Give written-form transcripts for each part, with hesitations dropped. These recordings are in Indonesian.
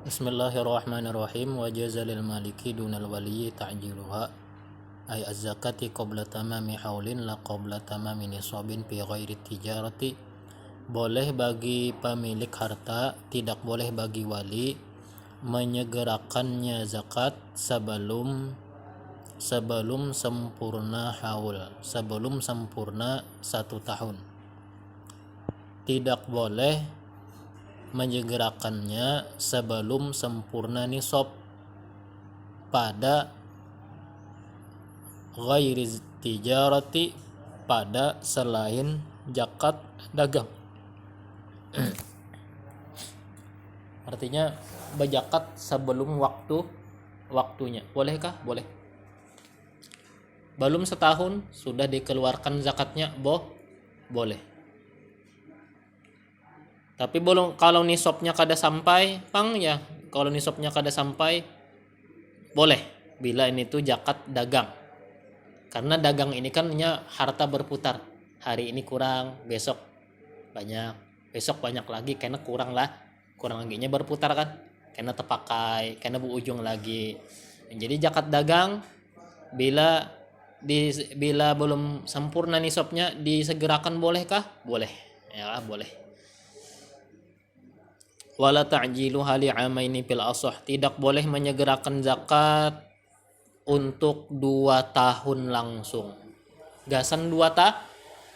Bismillahirrahmanirrahim. Wa jazalil maliki dunal waliyi ta'jiluha ay az-zakati qabla tamami haulin la qabla tamami nisabin fi ghairi tijarati. Boleh bagi pemilik harta, tidak boleh bagi wali menyegerakannya zakat sebelum sempurna haul, sebelum sempurna 1 tahun. Tidak boleh menyegerakannya sebelum sempurna nisab pada ghairi tijarati, pada selain zakat dagang. Artinya berzakat sebelum waktunya. Bolehkah? Boleh. Belum setahun sudah dikeluarkan zakatnya, boleh. Tapi belum, kalau nisabnya kada sampai, kalau nisabnya kada sampai boleh bila ini tuh zakat dagang. Karena dagang ini kan harta berputar. Hari ini kurang, besok banyak, besok banyak lagi, karena kurang laginya berputar kan. Karena terpakai, karena berujung lagi. Jadi zakat dagang bila belum sempurna nisabnya disegerakan, bolehkah? Boleh. Ya, boleh. Wala ta'jilu hali amaini fil asah, tidak boleh menyegerakan zakat untuk 2 tahun langsung. Gasan 2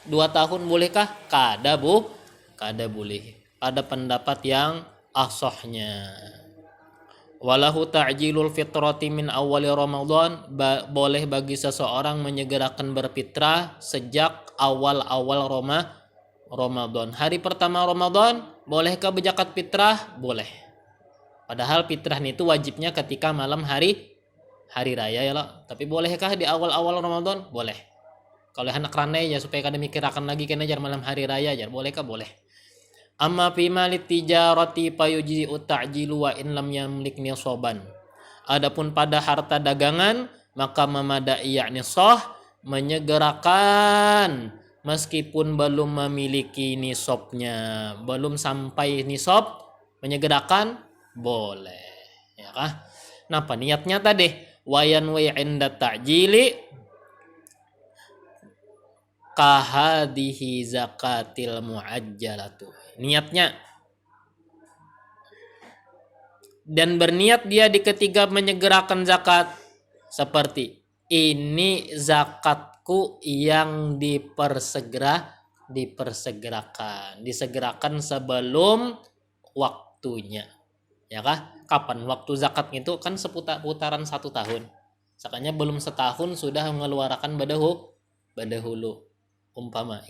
tahun bolehkah? Kada boleh. Pada pendapat yang asahnya. Walahu ta'jilul fitrati min awali Ramadan, boleh bagi seseorang menyegerakan berfitrah sejak awal-awal Ramadan. Hari pertama Ramadan, bolehkah berzakat fitrah? Boleh. Padahal fitrah itu wajibnya ketika malam hari raya ya lah. Tapi bolehkah di awal-awal Ramadan? Boleh. Kalau anak ranai ya supaya kada mikirakan lagi kena jar malam hari raya jar. Bolehkah? Boleh. Amma fi malit tijarati fayuji ta'jilu wa in lam yamlik nisaban. Adapun pada harta dagangan maka memadai yakni menyegerakan meskipun belum memiliki nisabnya, belum sampai nisab, menyegerakan boleh, ya kah? Napa niatnya tadi? Wayan wa inda ta'jili kahadihi zakatil muajjalatu. Niatnya dan berniat dia di ketiga menyegerakan zakat seperti ini zakatku yang disegerakan sebelum waktunya, ya kah? Kapan waktu zakat itu kan seputaran 1 tahun. Sakanya belum setahun sudah mengeluarkan badahulu. Umpama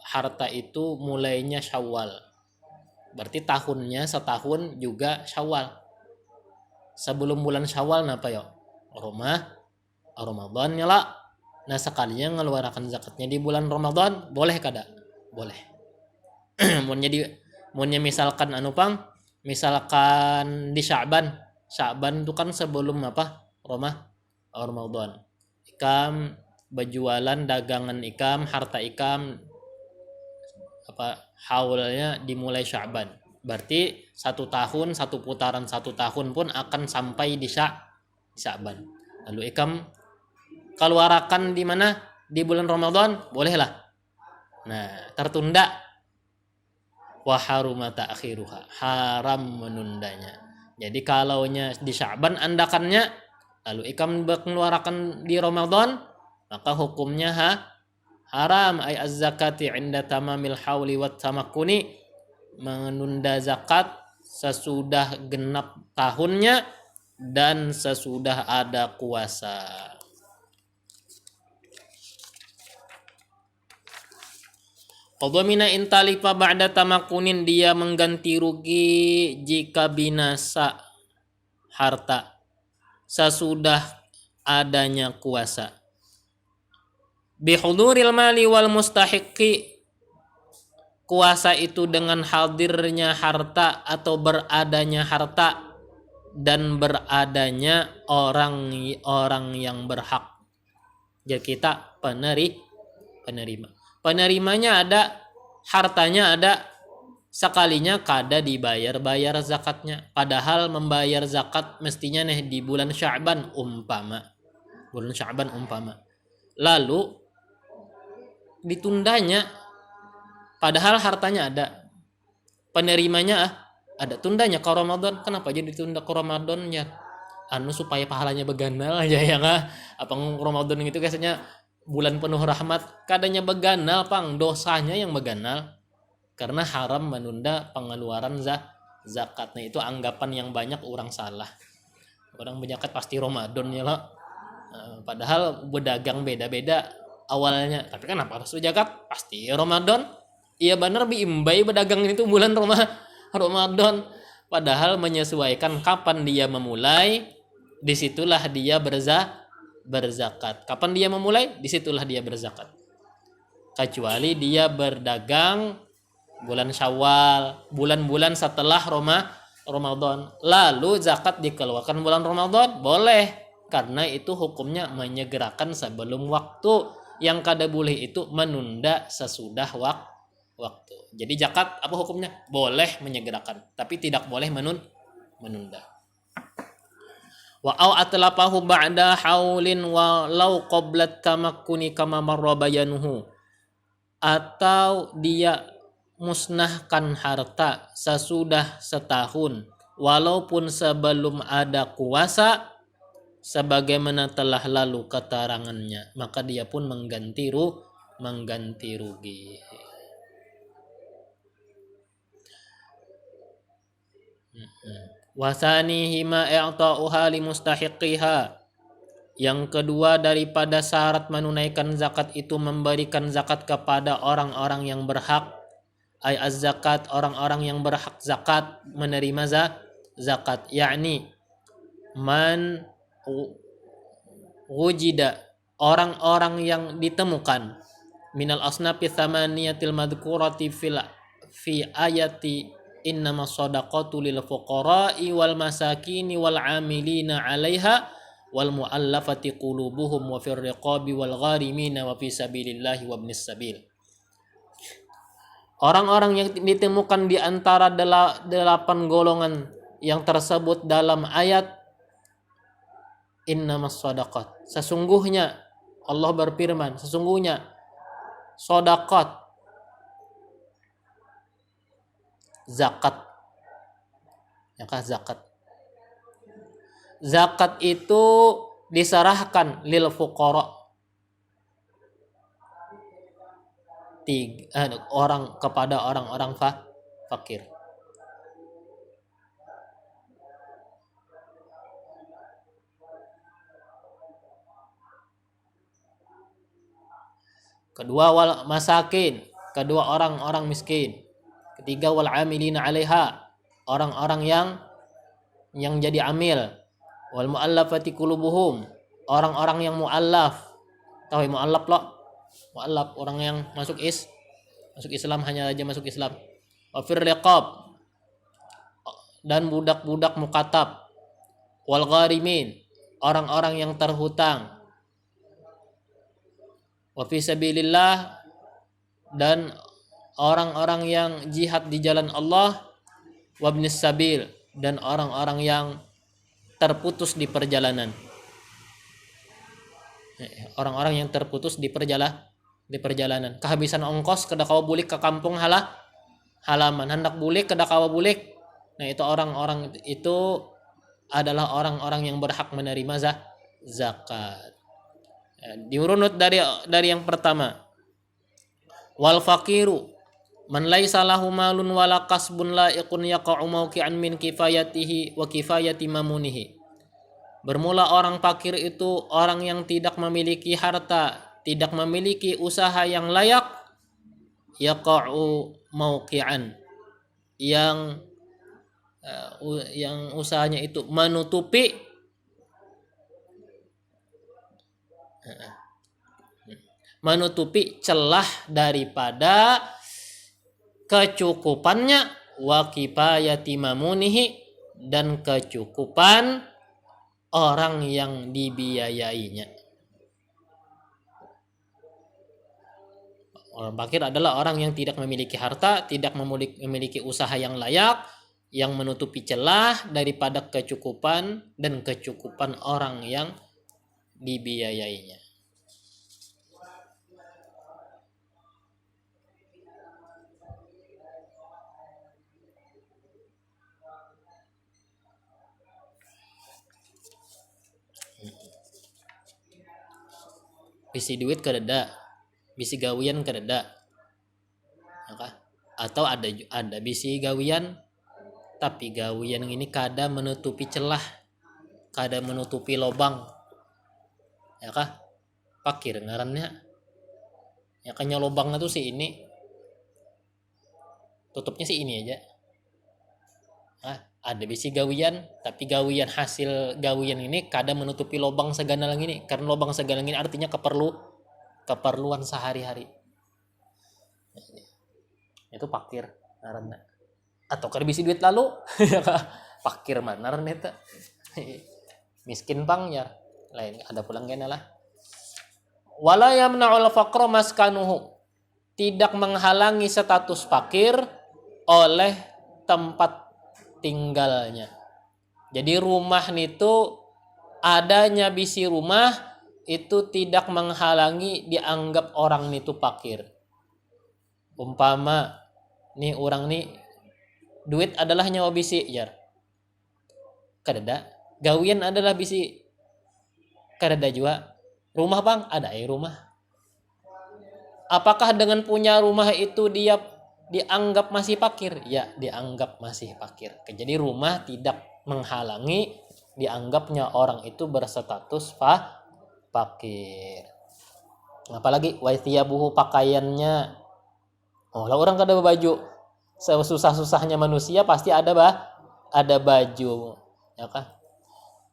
harta itu mulainya Syawal, berarti tahunnya setahun juga Syawal. Sebelum bulan Syawal napa ya? Ramadan ya lah. Nah sekalinya ngeluarkan zakatnya di bulan Ramadan, boleh kada? Boleh. Munnya misalkan misalkan di Sya'ban itu kan sebelum Ramadan. Ikam berjualan dagangan ikam, harta ikam haulnya dimulai Sya'ban. Berarti 1 tahun, putaran 1 tahun pun akan sampai di Sya'ban. Lalu ikam keluarkan di mana? Di bulan Ramadan, bolehlah. Nah, tertunda. Wa haruma ta'khiruha, haram menundanya. Jadi kalaunya di Sya'ban andakannya, lalu ikam mengeluarkan di Ramadan, maka hukumnya haram ay az-zakati 'inda tamamil hauli wat tamakkuni, menunda zakat sesudah genap tahunnya dan sesudah ada kuasa. Qadhamina intalifa ba'da tamakunin, dia mengganti rugi jika binasa harta sesudah adanya kuasa. Bihuduril mali wal mustahiqi, kuasa itu dengan hadirnya harta atau beradanya harta dan beradanya orang yang berhak. Jadi kita penerima. Penerimanya ada, hartanya ada, sekalinya kada dibayar zakatnya, padahal membayar zakat mestinya nih di bulan Sya'ban umpama lalu ditundanya, padahal hartanya ada, penerimanya ada, tundanya ke Ramadan. Kenapa jadi ditunda ke Ramadannya? Supaya pahalanya beganal aja ya nggak, apa Ramadan gitu biasanya bulan penuh rahmat, kadanya beganal pang, dosanya yang beganal karena haram menunda pengeluaran zakat. Nah itu anggapan yang banyak orang salah, orang berzakat pasti Ramadan ya loh. Padahal berdagang beda-beda awalnya, tapi kenapa harus zakat pasti Ramadan? Iya benar biimbai berdagang itu bulan Ramadan, padahal menyesuaikan kapan dia memulai, disitulah dia berzakat. Kapan dia memulai, disitulah dia berzakat. Kecuali dia berdagang bulan Syawal, bulan-bulan setelah Ramadan, lalu zakat dikeluarkan bulan Ramadan, boleh, karena itu hukumnya menyegerakan sebelum waktu. Yang kada boleh itu menunda sesudah waktu. Jadi zakat apa hukumnya? Boleh menyegerakan, tapi tidak boleh menunda. Wa au atlafahu ba'da haulin walau qabla tamakkuni kama marra bayanuhu. Atau dia musnahkan harta sesudah setahun walaupun sebelum ada kuasa, sebagaimana telah lalu keterangannya, maka dia pun mengganti rugi. Wasanihi ma i'ta'uha li mustahiqiha. Yang kedua daripada syarat menunaikan zakat itu memberikan zakat kepada orang-orang yang berhak, ay az-zakat, orang-orang yang berhak zakat menerima zakat, yakni man wujida, orang-orang yang ditemukan minal asnafi thamaniyatil madhkurati fi ayati innamas shadaqatu lil fuqara'i wal masakini wal 'amilina 'alaiha wal mu'allafati qulubuhum wa fir riqabi wal gharimina wa fi sabilillahi wa ibnis sabil. Orang-orang yang ditemukan di antara 8 golongan yang tersebut dalam ayat innamas shadaqat, sesungguhnya Allah berfirman, sesungguhnya shadaqat, zakat. Zakat itu diserahkan lil fuqara, orang kepada orang-orang fakir. Kedua wal masakin, kedua orang-orang miskin. Ketiga wal amilina 'alaiha, orang-orang yang jadi amil. Wal muallafati qulubuhum, orang-orang yang muallaf. Tahu muallaf lo? Muallaf orang yang masuk Islam, hanya aja masuk Islam. Wa fir riqab, dan budak-budak mukatab. Wal gharimin, orang-orang yang terhutang. Wa fi sabilillah, dan orang-orang yang jihad di jalan Allah. Wa ibnis sabil, dan orang-orang yang terputus di perjalanan. Orang-orang yang terputus di perjalanan. Kehabisan ongkos kada kawa bulik ke kampung halaman, hendak bulik kada kawa bulik. Nah, itu orang-orang itu adalah orang-orang yang berhak menerima zakat. Diurunut dari yang pertama. Wal faqiru man laisa lahu malun wala kasbun laiqun yaqa'u mawqi'an min kifayatihi wa kifayati mamunihi. Bermula orang fakir itu orang yang tidak memiliki harta, tidak memiliki usaha yang layak, yaqa'u mawqi'an, yang usahanya itu menutupi celah daripada kecukupannya, wa kifayati mamunihi, dan kecukupan orang yang dibiayainya. Orang fakir adalah orang yang tidak memiliki harta, tidak memiliki usaha yang layak, yang menutupi celah daripada kecukupan dan kecukupan orang yang dibiayainya. Bisi duit kededa, bisi gawian kededa, atau ada bisi gawian tapi gawian ini kada menutupi celah, kada menutupi lobang, ya kah? Fakir ngarannya, ya kan lobangnya tuh si ini, tutupnya si ini aja. Ada bisi gawian tapi gawian hasil gawian ini kada menutupi lobang seganalang ini, karena lobang seganalang ini artinya keperluan sehari-hari. Itu fakir ngaranna. Atau kada bisi duit lalu fakir mana ngaranna eta. Miskin pang ya lain ada pulang kena lah. Wala yamna'ul faqra maskanuhu, tidak menghalangi status fakir oleh tempat tinggalnya. Jadi rumah itu adanya bisi rumah itu tidak menghalangi dianggap orang itu fakir. Umpama nih orang nih duit adalah nyawa bisi jar. Kadada gawian adalah bisi. Kadada juga rumah bang ada rumah. Apakah dengan punya rumah itu dia dianggap masih fakir? Ya, dianggap masih fakir. Jadi rumah tidak menghalangi dianggapnya orang itu berstatus fakir. Apalagi waithiyabuhu pakaiannya. Oh, lah orang kada baju. Susah-susahnya manusia pasti ada baju, ya kan?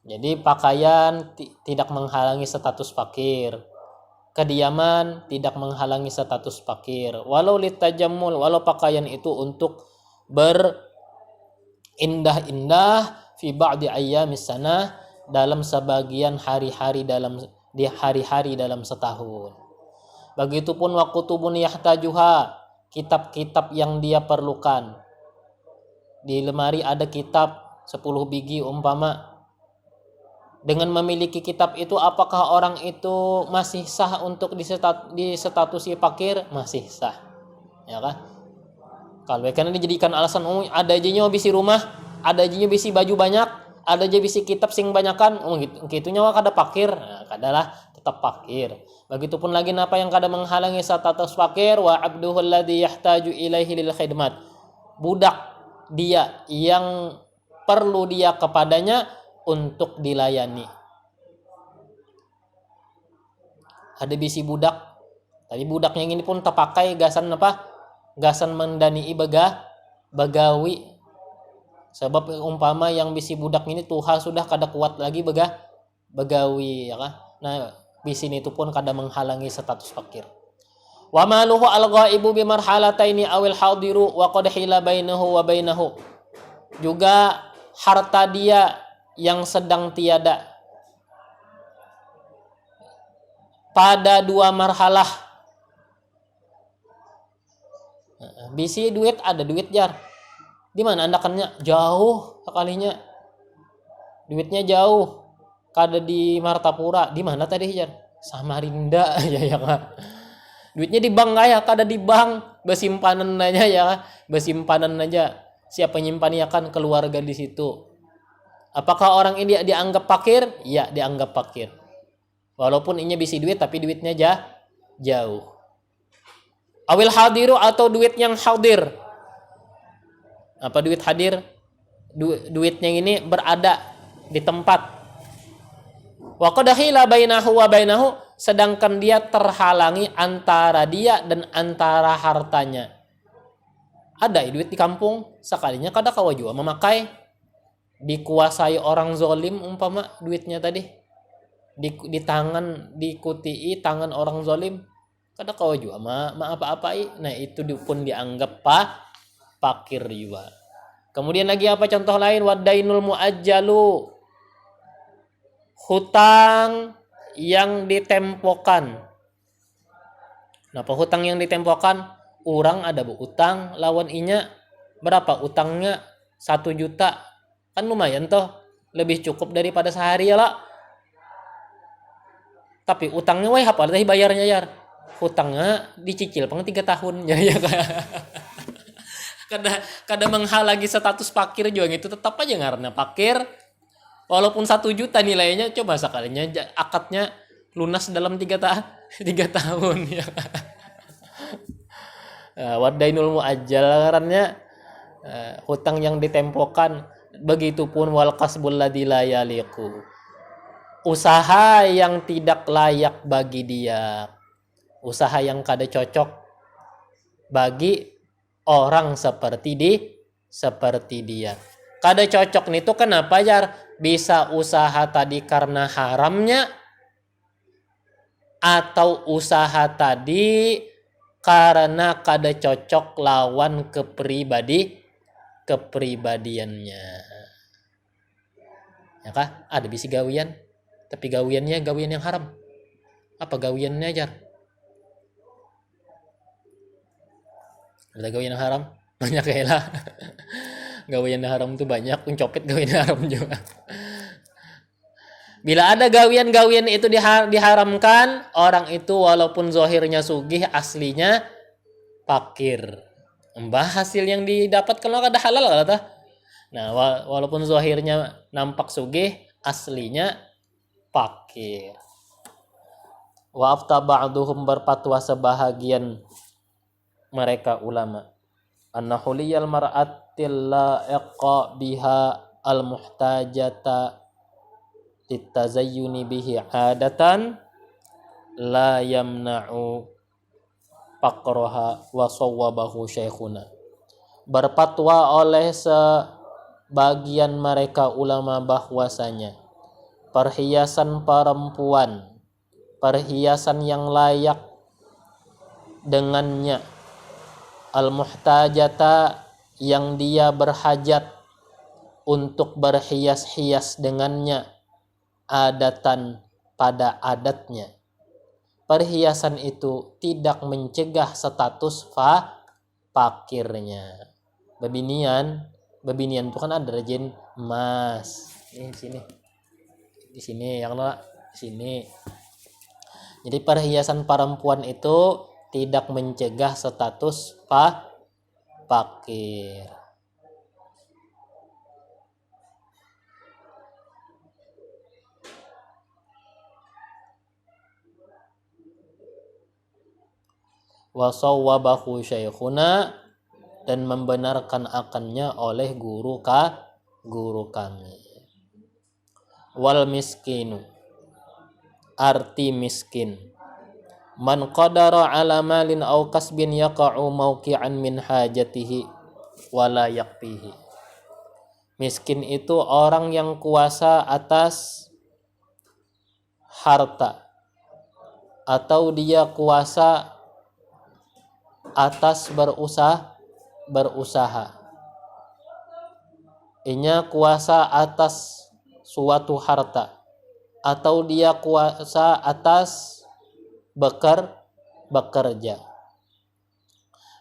Jadi pakaian tidak menghalangi status fakir. Kediaman tidak menghalangi status fakir. Walau litajammul, walau pakaian itu untuk berindah-indah fi ba'di ayyamis sanah, dalam sebagian hari-hari dalam setahun. Begitupun waqtubun yahtajuha, kitab-kitab yang dia perlukan. Di lemari ada kitab 10 biji umpama. Dengan memiliki kitab itu apakah orang itu masih sah untuk disestatusi fakir? Masih sah, ya kan? Kalau karena dijadikan alasan ada aja bisi rumah, ada aja bisi baju banyak, ada aja bisi kitab sing banyakan, gitu nyawa kada fakir, nah, kadalah tetap fakir. Begitupun lagi apa yang kada menghalangi status fakir, wa abduhul ladzi yahtaju ilaihi lil khidmat. Budak dia yang perlu dia kepadanya untuk dilayani. Ada bisi budak, tapi budaknya ini pun terpakai gasan apa? Gasan mendanii bagawi. Sebab umpama yang bisi budak ini Tuhan sudah kada kuat lagi bagawi, ya kan? Nah, bisi itu pun kada menghalangi status fakir. Wa maluhu al-ghaibu bi marhalataini awil hadiru wa qad hila bainahu wa bainahu. Juga harta dia yang sedang tiada pada 2 marhalah. Bisi duit ada duit jar. Di mana andakannya? Jauh sekalinya. Duitnya jauh. Kada di Martapura. Di mana tadi jar? Samarinda ya kan. Duitnya di bank kaya, kada di bank, besimpanan aja ya. Besimpanan aja. Siapa nyimpan ya kan keluarga di situ. Apakah orang ini dianggap fakir? Ya, dianggap fakir. Walaupun ini bisi duit tapi duitnya jauh. Awil hadiru atau duit yang hadir. Apa duit hadir? Duitnya ini berada di tempat. Wa qad hila bainahu wa bainahu, sedangkan dia terhalangi antara dia dan antara hartanya. Ada duit di kampung, sekalinya kada kawa jua memakai. Dikuasai orang zolim umpama duitnya tadi di tangan dikutii tangan orang zolim kada kau juga apa-apai. Nah itu pun dianggap fakir juga. Kemudian lagi apa contoh lain? Wadainul muajjalu, hutang yang ditempokan. Napa hutang yang ditempokan? Orang ada utang lawan inya berapa utangnya 1 juta, kan lumayan toh, lebih cukup daripada sehari ya lah. Tapi utangnya wah apa teh bayarnya ya, hutangnya dicicil pang 3 tahun ya ya kada kada menghalangi status pakir juga gitu, tetap aja ngaranna pakir walaupun 1 juta nilainya, coba sekalinya akadnya lunas dalam 3 tahun ya. Wadainul muajjal ngarannya hutang yang ditempokan. Begitupun wal kasbul ladzi la yaliqu, usaha yang tidak layak bagi dia, usaha yang kada cocok bagi orang seperti dia. Kada cocok nih tuh kenapa ya? Bisa usaha tadi karena haramnya, atau usaha tadi karena kada cocok lawan kepribadiannya. Ya kah? Ada bisi gawian, tapi gawiannya gawian yang haram. Apa gawiannya ajar? Ada gawian yang haram? Banyak ya lah. Gawian yang haram tuh banyak, pencopet gawian yang haram juga. Bila ada gawian-gawian itu diharamkan, orang itu walaupun zohirnya sugih, aslinya fakir. Mbah hasil yang didapat kalau kada halal kata. Nah, walaupun zohirnya nampak sugih, aslinya fakir. Wa afta ba'duhum, berfatwa sebahagian mereka ulama, annahu liyal mar'atil la'iqa biha al-muhtajata litazayyuni bihi adatan la yamna'u faqraha wa sawwabahu syekhuna. Berfatwa oleh sebagian mereka ulama bahwasanya perhiasan perempuan, perhiasan yang layak dengannya, al-muhtajata, yang dia berhajat untuk berhias-hias dengannya, adatan, pada adatnya, perhiasan itu tidak mencegah status fakirnya. Bebinian itu kan ada rajin emas. Di sini yang di sini. Jadi perhiasan perempuan itu tidak mencegah status fakir. Wa sawwabahu syekhuna, dan membenarkan akannya oleh guru kami. Wal miskinu, arti miskin, man qadara ala malin aw kasbin yaqa'u mawqi'an min hajatihi wala yakfihi. Miskin itu orang yang kuasa atas harta, atau dia kuasa atas berusaha. Inya kuasa atas suatu harta, atau dia kuasa atas bekerja.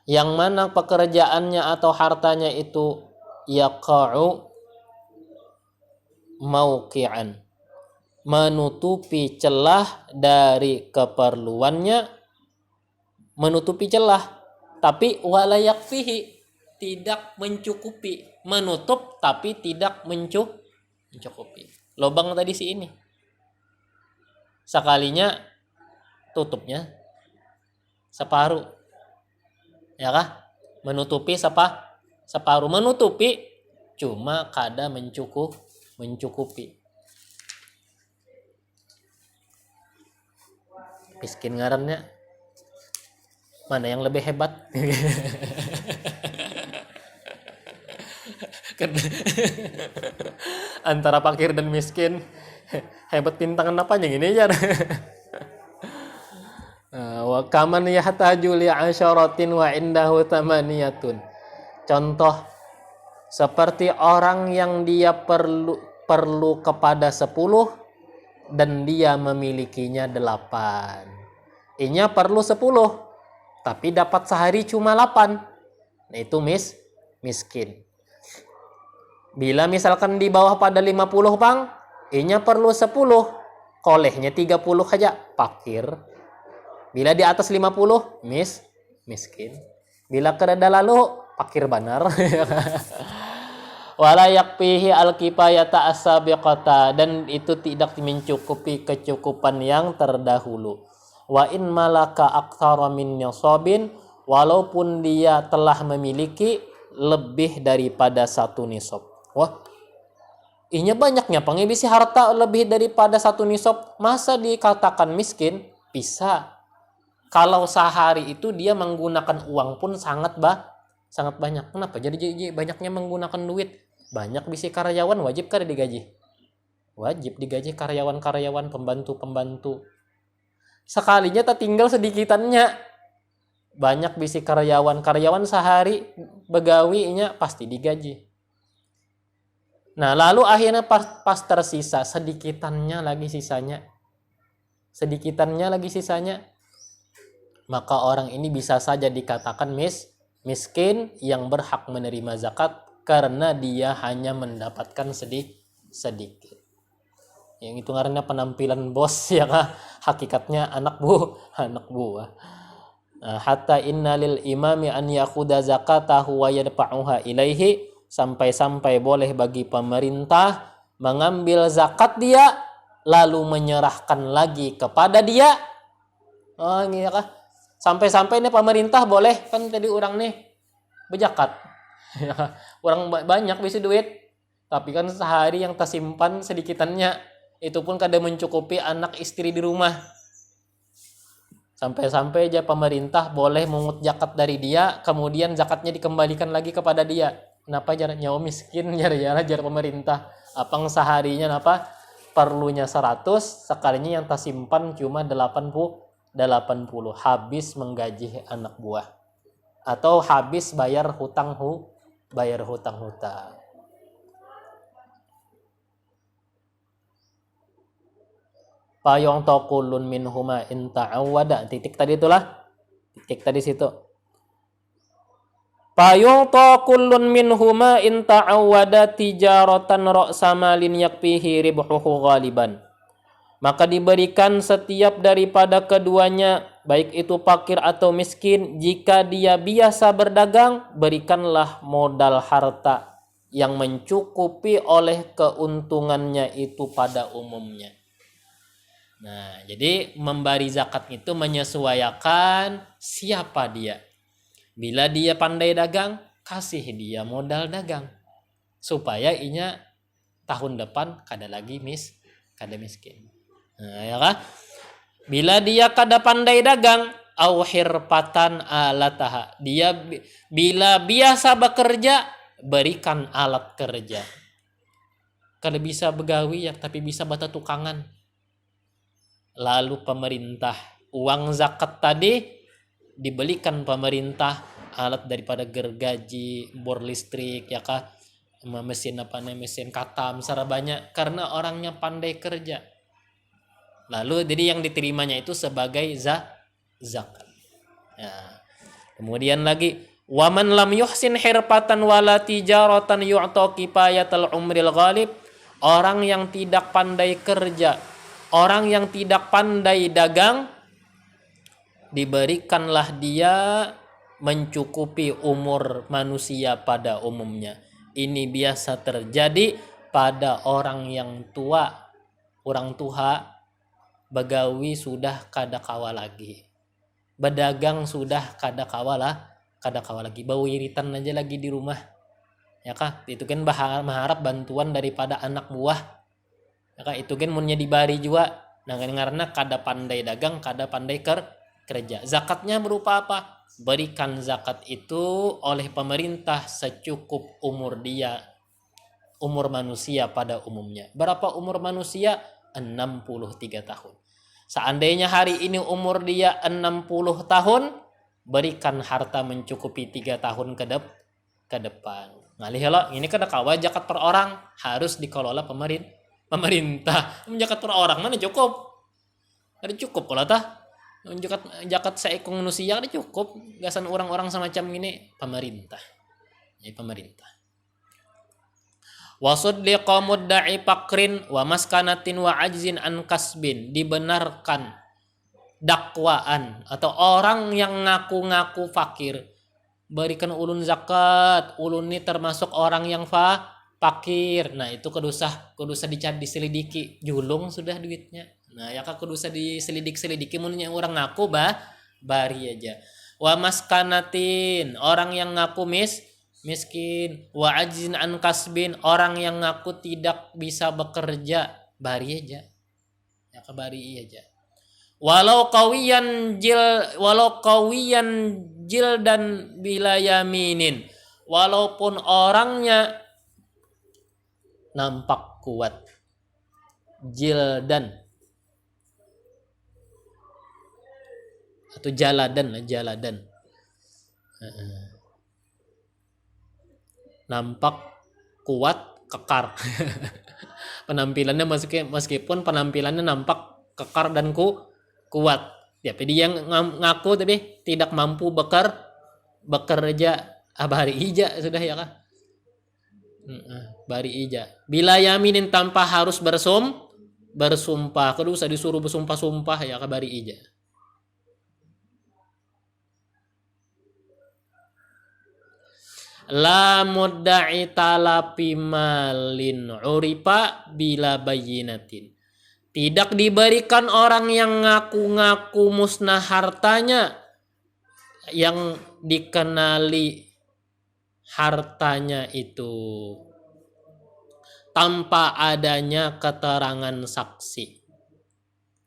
Yang mana pekerjaannya atau hartanya itu yaqa'u mauqi'an, menutupi celah dari keperluannya, menutupi celah, tapi wala yakfihi, tidak mencukupi. Menutup tapi tidak mencukupi. Lobang tadi si ini, sekalinya tutupnya separuh, ya kah? Menutupi separuh, menutupi cuma kada mencukupi. Miskin ngarannya mana yang lebih hebat? Antara fakir dan miskin, hebat pintangan apanya gini aja. Wa kaman yahtaju li asyaratin wa indahu tamaniyatun. Contoh seperti orang yang dia perlu kepada 10 dan dia memilikinya 8. Inya perlu 10 tapi dapat sehari cuma 8. Nah itu miskin. Bila misalkan di bawah pada 50 bang, I-nya perlu 10, kolehnya 30 aja, fakir. Bila di atas 50, miskin. Bila kereda lalu, fakir benar. Wala yakfihi al-kifayata as-sabiqata, dan itu tidak mencukupi kecukupan yang terdahulu. Wa in malaka aktsara min nisabin, walaupun dia telah memiliki lebih daripada 1 nisab. Wah, inya banyaknya pengibisi harta lebih daripada 1 nisab, masa dikatakan miskin? Bisa. Kalau sehari itu dia menggunakan uang pun sangat banyak. Kenapa? Jadi banyaknya menggunakan duit. Banyak bisi karyawan wajib kada digaji? Wajib digaji karyawan-karyawan, pembantu-pembantu. Sekalinya tak tinggal sedikitannya. Banyak bisi karyawan sehari begawinya pasti digaji. Nah, lalu akhirnya pas tersisa sedikitannya lagi sisanya. Maka orang ini bisa saja dikatakan miskin yang berhak menerima zakat karena dia hanya mendapatkan sedikit. Yang itu karena penampilan bos ya kah? Hakikatnya anak buah. Hatta inna lil imami an yakhudha zakatahu wa yadfa'uha ilaihi, sampai boleh bagi pemerintah mengambil zakat dia lalu menyerahkan lagi kepada dia. Oh ini ya kah? Sampai ini pemerintah boleh, kan tadi orang nih berzakat. Orang banyak bisa duit, tapi kan sehari yang tersimpan sedikitannya, itu pun kada mencukupi anak istri di rumah. Sampai aja pemerintah boleh mengut zakat dari dia, kemudian zakatnya dikembalikan lagi kepada dia. Kenapa jaraknya miskin jar pemerintah? Apang seharinya apa? Perlunya 100, sekalinya yang tersimpan cuma 80, habis menggaji anak buah. Atau habis bayar hutang. Payong tokulun minhuma in ta'awwada. Titik tadi situ. Payong tokulun minhuma in ta'awwada tijaratan ra'sa malin yakfihi ribhuhu ghaliban. Maka diberikan setiap daripada keduanya, baik itu fakir atau miskin, jika dia biasa berdagang, berikanlah modal harta yang mencukupi oleh keuntungannya itu pada umumnya. Nah, jadi memberi zakat itu menyesuaikan siapa dia. Bila dia pandai dagang, kasih dia modal dagang. Supaya inya tahun depan kada miskin. Nah, ya kan? Bila dia kada pandai dagang, au hirpatan alataha. Dia bila biasa bekerja, berikan alat kerja. Kada bisa begawi ya, tapi bisa bata tukangan. Lalu pemerintah, uang zakat tadi dibelikan pemerintah alat daripada gergaji, bor listrik, ya kah? Mesin katam, sarabanya, karena orangnya pandai kerja. Lalu jadi yang diterimanya itu sebagai zakat. Ya. Kemudian lagi, waman lam yuhsin hirpatan wala tijaratan yu'ta kifayatal umril ghalib. Orang yang tidak pandai kerja, orang yang tidak pandai dagang, diberikanlah dia mencukupi umur manusia pada umumnya. Ini biasa terjadi pada orang yang tua, orang tua. Begawi sudah kada kawa lagi, berdagang sudah kada kawa lagi, bau iritan aja lagi di rumah, ya kah? Itu kan mengharap bantuan daripada anak buah, ya kah? Itu kan munnya dibari juga. Nah karena kada pandai dagang, kada pandai kerja. Zakatnya berupa apa? Berikan zakat itu oleh pemerintah secukup umur dia, umur manusia pada umumnya. Berapa umur manusia? 63 tahun. Seandainya hari ini umur dia 60 tahun, berikan harta mencukupi 3 tahun ke depan. Ngalih lo, ini kada kawa zakat per orang, harus dikelola pemerintah. Zakat per orang mana cukup? Ada cukup kalau tah. Jakat seekong manusia kan cukup. Gasan orang-orang semacam ini pemerintah. Ya, pemerintah. Wasuddiqa mudda'i fakrin wa maskanatin wa ajzin an kasbin. Dibenarkan dakwaan atau orang yang ngaku-ngaku fakir, berikan ulun zakat, ulun ini termasuk orang yang fakir. Nah itu kedusa diselidiki, julung sudah duitnya. Nah ya kak kedusa diselidiki munnya orang ngaku bari aja. Wa maskanatin, orang yang ngaku miskin. Wa ajzin an kasbin, orang yang ngaku tidak bisa bekerja, bari aja. Ya kak bari aja. Walau kawiyan jil dan bila yaminin, walaupun orangnya nampak kuat, jildan atau jaladan, nampak kuat, kekar. Penampilannya meskipun penampilannya nampak kekar dan kuat, ya dia yang ngaku tapi tidak mampu bekerja, bari ija sudah ya kan, bari ija. Bila yaminin tanpa harus bersumpah, kedua usah disuruh bersumpah ya kan, bari ija. La mudda'i talapi malin uripa bila bayinatin. Tidak diberikan orang yang ngaku-ngaku musnah hartanya, yang dikenali hartanya itu tanpa adanya keterangan saksi.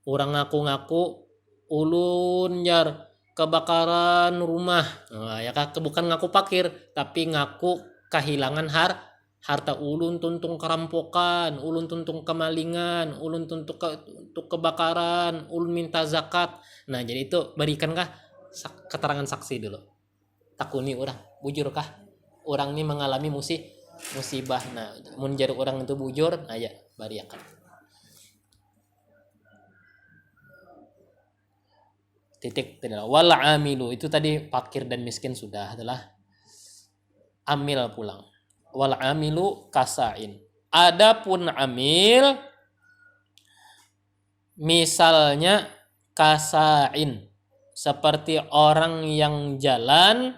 Orang ngaku-ngaku ulun jar kebakaran rumah, nah, ya bukan ngaku fakir tapi ngaku kehilangan harta, ulun tuntung kerampokan, ulun tuntung kemalingan, ulun tuntung untuk kebakaran, ulun minta zakat. Nah jadi itu berikankah keterangan saksi dulu, takuni orang bujurkah orang ini mengalami musibah. Nah menjadi orang itu bujur, nah ya bariakan. Titik tidak. Wal amilu itu tadi fakir dan miskin sudah, adalah amil pulang. Wal amilu kasain. Adapun amil misalnya kasain, seperti orang yang jalan,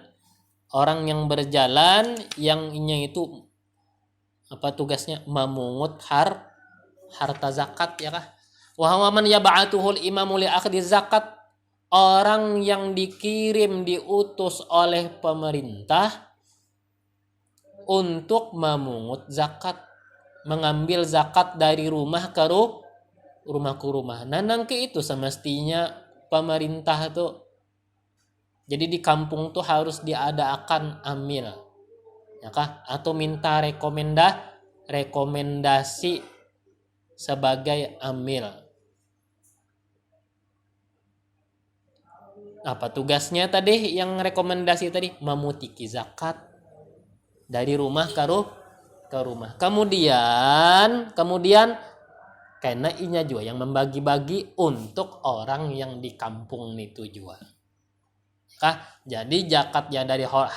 orang yang berjalan, yang itu apa tugasnya, memungut harta zakat ya kah. Wa huwa man yab'atuhul imamu li akhdhi zakat, orang yang dikirim diutus oleh pemerintah untuk memungut zakat, mengambil zakat dari rumah ke rumah. Nah nanti itu semestinya pemerintah tuh, jadi di kampung tuh harus diadakan amil, ya kah? Atau minta rekomendasi sebagai amil. Apa tugasnya tadi yang rekomendasi tadi? Memutiki zakat dari rumah ke rumah. Kemudian karena inya juga yang membagi-bagi untuk orang yang di kampung itu juga. Jadi zakatnya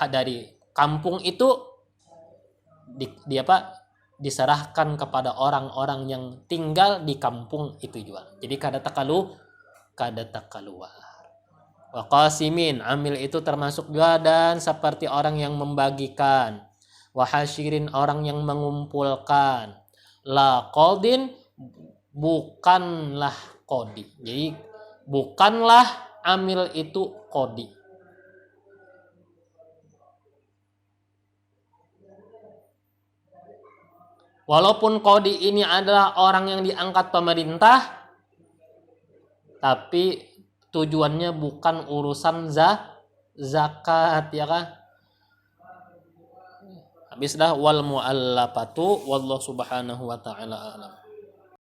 dari kampung itu diserahkan kepada orang-orang yang tinggal di kampung itu juga. Jadi kada tak keluar. Wa qasimin, amil itu termasuk juga dan seperti orang yang membagikan. Wahasyirin, orang yang mengumpulkan. La qadin, bukanlah qadi. Jadi bukanlah amil itu qadi. Walaupun qadi ini adalah orang yang diangkat pemerintah, tapi tujuannya bukan urusan zakat ya kan. Habis dah wal muallafatu, wallahu subhanahu wa ta'ala alam.